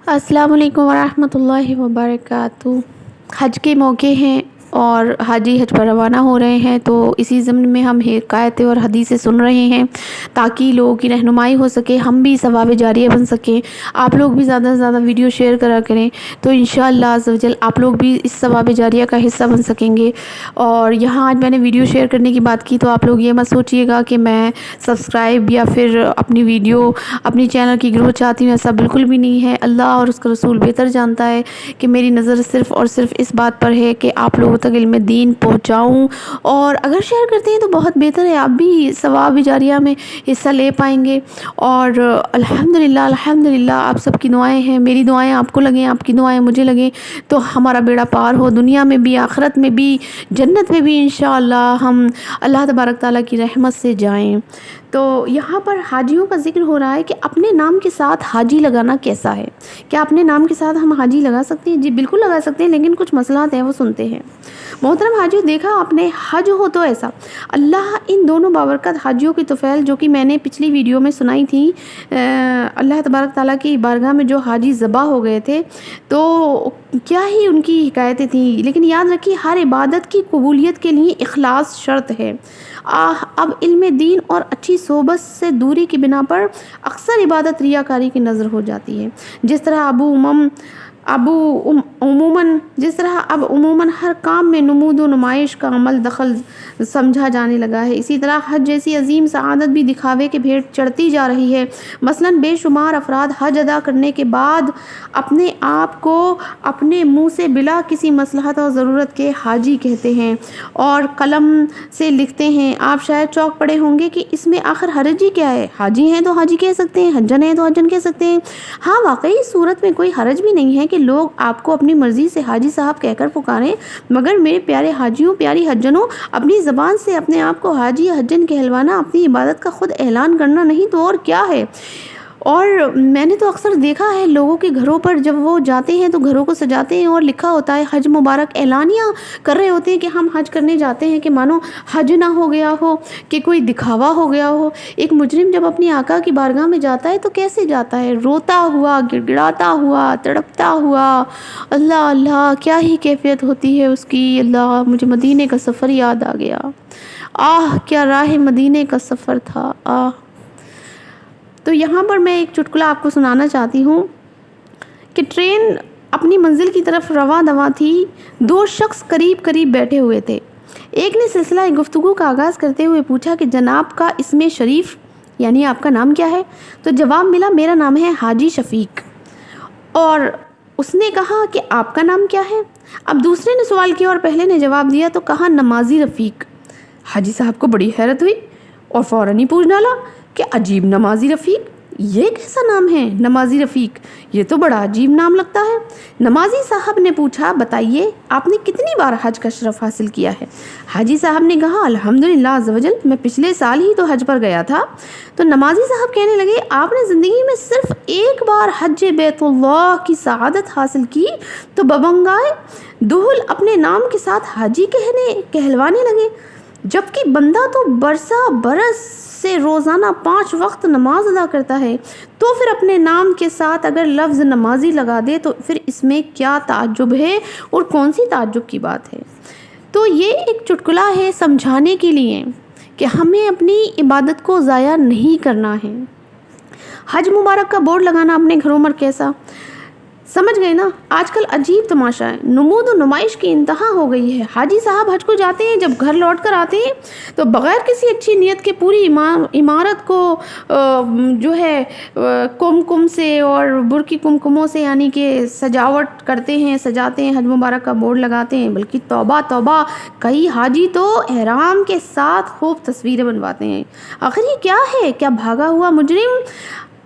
السلام علیکم ورحمۃ اللہ وبرکاتہ۔ حج کے موقع ہیں اور حاجی حج پر روانہ ہو رہے ہیں، تو اسی ضمن میں ہم حکایتیں اور حدیثیں سن رہے ہیں تاکہ لوگوں کی رہنمائی ہو سکے، ہم بھی ثواب جاریہ بن سکیں، آپ لوگ بھی زیادہ سے زیادہ ویڈیو شیئر کرا کریں، تو انشاءاللہ عز و جل آپ لوگ بھی اس ثواب جاریہ کا حصہ بن سکیں گے۔ اور یہاں آج میں نے ویڈیو شیئر کرنے کی بات کی تو آپ لوگ یہ مت سوچیے گا کہ میں سبسکرائب یا پھر اپنی ویڈیو اپنی چینل کی گروتھ چاہتی ہوں، ایسا بالکل بھی نہیں ہے۔ اللہ اور اس کا رسول بہتر جانتا ہے کہ میری نظر صرف اور صرف اس بات پر ہے کہ آپ لوگوں تک علم دین پہنچاؤں، اور اگر شیئر کرتے ہیں تو بہت بہتر ہے، آپ بھی ثواب جاریہ میں حصہ لے پائیں گے۔ اور الحمدللہ آپ سب کی دعائیں ہیں، میری دعائیں آپ کو لگیں، آپ کی دعائیں مجھے لگیں تو ہمارا بیڑا پار ہو، دنیا میں بھی آخرت میں بھی جنت میں بھی انشاءاللہ ہم اللہ تبارک تعالیٰ کی رحمت سے جائیں۔ تو یہاں پر حاجیوں کا ذکر ہو رہا ہے کہ اپنے نام کے ساتھ حاجی لگانا کیسا ہے؟ کیا اپنے نام کے ساتھ ہم حاجی لگا سکتے ہیں؟ جی بالکل لگا سکتے ہیں، لیکن کچھ مسئلات ہیں وہ سنتے ہیں۔ محترم حاجیوں، دیکھا آپ نے، حج ہو تو ایسا اللہ ان دونوں بابرکت حاجیوں کی طفیل جو کہ میں نے پچھلی ویڈیو میں سنائی تھی، اللہ تبارک تعالیٰ کی بارگاہ میں جو حاجی ذبح ہو گئے تھے تو کیا ہی ان کی حکایتیں تھیں، لیکن یاد رکھیے ہر عبادت کی قبولیت کے لیے اخلاص شرط ہے۔ اب علم دین اور اچھی صحبت سے دوری کی بنا پر اکثر عبادت ریاکاری کی نظر ہو جاتی ہے، جس طرح اب عموماً ہر کام میں نمود و نمائش کا عمل دخل سمجھا جانے لگا ہے، اسی طرح حج جیسی عظیم سعادت بھی دکھاوے کے بھیٹ چڑھتی جا رہی ہے۔ مثلاً بے شمار افراد حج ادا کرنے کے بعد اپنے آپ کو اپنے منہ سے بلا کسی مصلحت اور ضرورت کے حاجی کہتے ہیں اور قلم سے لکھتے ہیں۔ آپ شاید چوک پڑے ہوں گے کہ اس میں آخر حرج ہی کیا ہے، حاجی ہیں تو حاجی کہہ سکتے ہیں، حجن ہیں تو حجن کہہ سکتے ہیں۔ ہاں واقعی اس صورت میں کوئی حرج بھی نہیں ہے کہ لوگ آپ کو اپنی مرضی سے حاجی صاحب کہہ کر پکاریں، مگر میرے پیارے حاجیوں، پیاری حجنوں، اپنی زبان سے اپنے آپ کو حاجی یا حجن کہلوانا اپنی عبادت کا خود اعلان کرنا نہیں تو اور کیا ہے۔ اور میں نے تو اکثر دیکھا ہے لوگوں کے گھروں پر جب وہ جاتے ہیں تو گھروں کو سجاتے ہیں اور لکھا ہوتا ہے حج مبارک، اعلانیہ کر رہے ہوتے ہیں کہ ہم حج کرنے جاتے ہیں، کہ مانو حج نہ ہو گیا ہو، کہ کوئی دکھاوا ہو گیا ہو۔ ایک مجرم جب اپنی آقا کی بارگاہ میں جاتا ہے تو کیسے جاتا ہے؟ روتا ہوا، گڑ گڑاتا ہوا، تڑپتا ہوا۔ اللہ اللہ، کیا ہی کیفیت ہوتی ہے اس کی۔ اللہ، مجھے مدینے کا سفر یاد آ گیا، آہ کیا راہ مدینے کا سفر تھا، آہ۔ تو یہاں پر میں ایک چٹکلا آپ کو سنانا چاہتی ہوں کہ ٹرین اپنی منزل کی طرف رواں دواں تھی، دو شخص قریب قریب بیٹھے ہوئے تھے۔ ایک نے سلسلہ گفتگو کا آغاز کرتے ہوئے پوچھا کہ جناب کا اسم شریف یعنی آپ کا نام کیا ہے؟ تو جواب ملا، میرا نام ہے حاجی شفیق۔ اور اس نے کہا کہ آپ کا نام کیا ہے؟ اب دوسرے نے سوال کیا اور پہلے نے جواب دیا تو کہا نمازی رفیق۔ حاجی صاحب کو بڑی حیرت ہوئی اور فوراً ہی پوچھ ڈالا کہ عجیب، نمازی رفیق، یہ کیسا نام ہے؟ نمازی رفیق، یہ تو بڑا عجیب نام لگتا ہے۔ نمازی صاحب نے پوچھا، بتائیے آپ نے کتنی بار حج کا شرف حاصل کیا ہے؟ حاجی صاحب نے کہا، الحمدللہ عز و جل، میں پچھلے سال ہی تو حج پر گیا تھا۔ تو نمازی صاحب کہنے لگے، آپ نے زندگی میں صرف ایک بار حج بیت اللہ کی سعادت حاصل کی تو ببنگائے دہل اپنے نام کے ساتھ حاجی کہلوانے لگے، جبکہ بندہ تو برسا برس سے روزانہ 5 وقت نماز ادا کرتا ہے، تو پھر اپنے نام کے ساتھ اگر لفظ نمازی لگا دے تو پھر اس میں کیا تعجب ہے اور کون سی تعجب کی بات ہے؟ تو یہ ایک چٹکلا ہے سمجھانے کے لیے کہ ہمیں اپنی عبادت کو ضائع نہیں کرنا ہے۔ حج مبارک کا بورڈ لگانا اپنے گھروں پر کیسا؟ سمجھ گئے نا، آج کل عجیب تماشا ہے، نمود و نمائش کی انتہا ہو گئی ہے۔ حاجی صاحب حج کو جاتے ہیں، جب گھر لوٹ کر آتے ہیں تو بغیر کسی اچھی نیت کے پوری عمارت کو جو ہے کم سے اور برقی کمکموں سے یعنی کہ سجاوٹ کرتے ہیں، سجاتے ہیں، حج مبارک کا بورڈ لگاتے ہیں، بلکہ توبہ توبہ، کئی حاجی تو احرام کے ساتھ خوب تصویریں بنواتے ہیں۔ آخر یہ کیا ہے؟ کیا بھاگا ہوا مجرم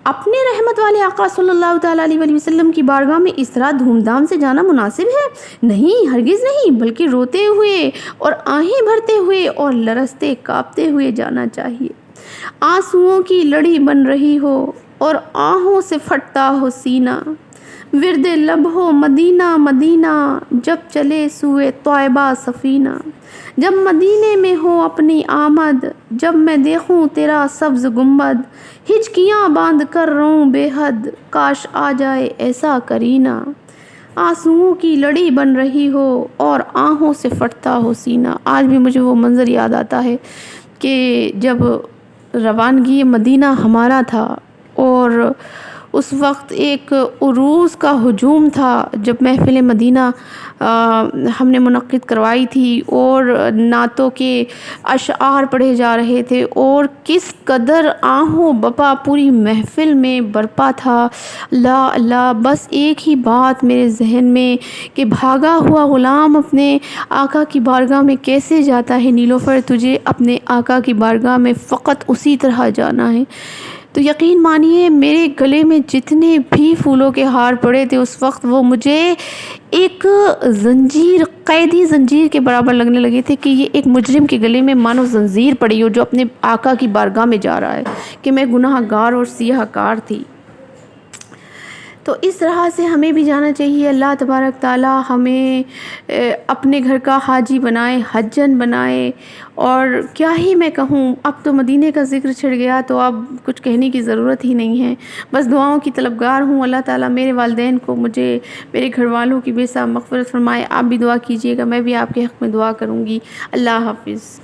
اپنے رحمت والے آقا صلی اللہ تعالیٰ علیہ وسلم کی بارگاہ میں اس طرح دھوم دھام سے جانا مناسب ہے؟ نہیں، ہرگز نہیں، بلکہ روتے ہوئے اور آہیں بھرتے ہوئے اور لرزتے کانپتے ہوئے جانا چاہیے۔ آنسوؤں کی لڑی بن رہی ہو اور آہوں سے پھٹتا ہو سینہ، ورد لب ہو مدینہ مدینہ، جب چلے سوئے طیبہ سفینہ۔ جب مدینے میں ہو اپنی آمد، جب میں دیکھوں تیرا سبز گنبد، ہچکیاں باندھ کر روں بے حد، کاش آ جائے ایسا کرینہ۔ آنسوؤں کی لڑی بن رہی ہو اور آہوں سے پھٹتا ہو سینہ۔ آج بھی مجھے وہ منظر یاد آتا ہے کہ جب روانگی مدینہ ہمارا تھا اور اس وقت ایک عروس کا ہجوم تھا، جب محفل مدینہ ہم نے منعقد کروائی تھی اور نعتوں کے اشعار پڑھے جا رہے تھے اور کس قدر آہوں بپا پوری محفل میں برپا تھا۔ اللہ اللہ، بس ایک ہی بات میرے ذہن میں کہ بھاگا ہوا غلام اپنے آقا کی بارگاہ میں کیسے جاتا ہے نیلوفر، تجھے اپنے آقا کی بارگاہ میں فقط اسی طرح جانا ہے۔ تو یقین مانیے میرے گلے میں جتنے بھی پھولوں کے ہار پڑے تھے اس وقت وہ مجھے ایک زنجیر، قیدی زنجیر کے برابر لگنے لگے تھے کہ یہ ایک مجرم کے گلے میں مانو زنجیر پڑی ہو جو اپنے آقا کی بارگاہ میں جا رہا ہے، کہ میں گناہ گار اور سیاہ کار تھی۔ تو اس طرح سے ہمیں بھی جانا چاہیے۔ اللہ تبارک تعالی ہمیں اپنے گھر کا حاجی بنائے، حجن بنائے، اور کیا ہی میں کہوں، اب تو مدینے کا ذکر چھڑ گیا تو اب کچھ کہنے کی ضرورت ہی نہیں ہے۔ بس دعاؤں کی طلبگار ہوں، اللہ تعالیٰ میرے والدین کو، مجھے، میرے گھر والوں کی بے حساب مغفرت فرمائے۔ آپ بھی دعا کیجیے گا، میں بھی آپ کے حق میں دعا کروں گی۔ اللہ حافظ۔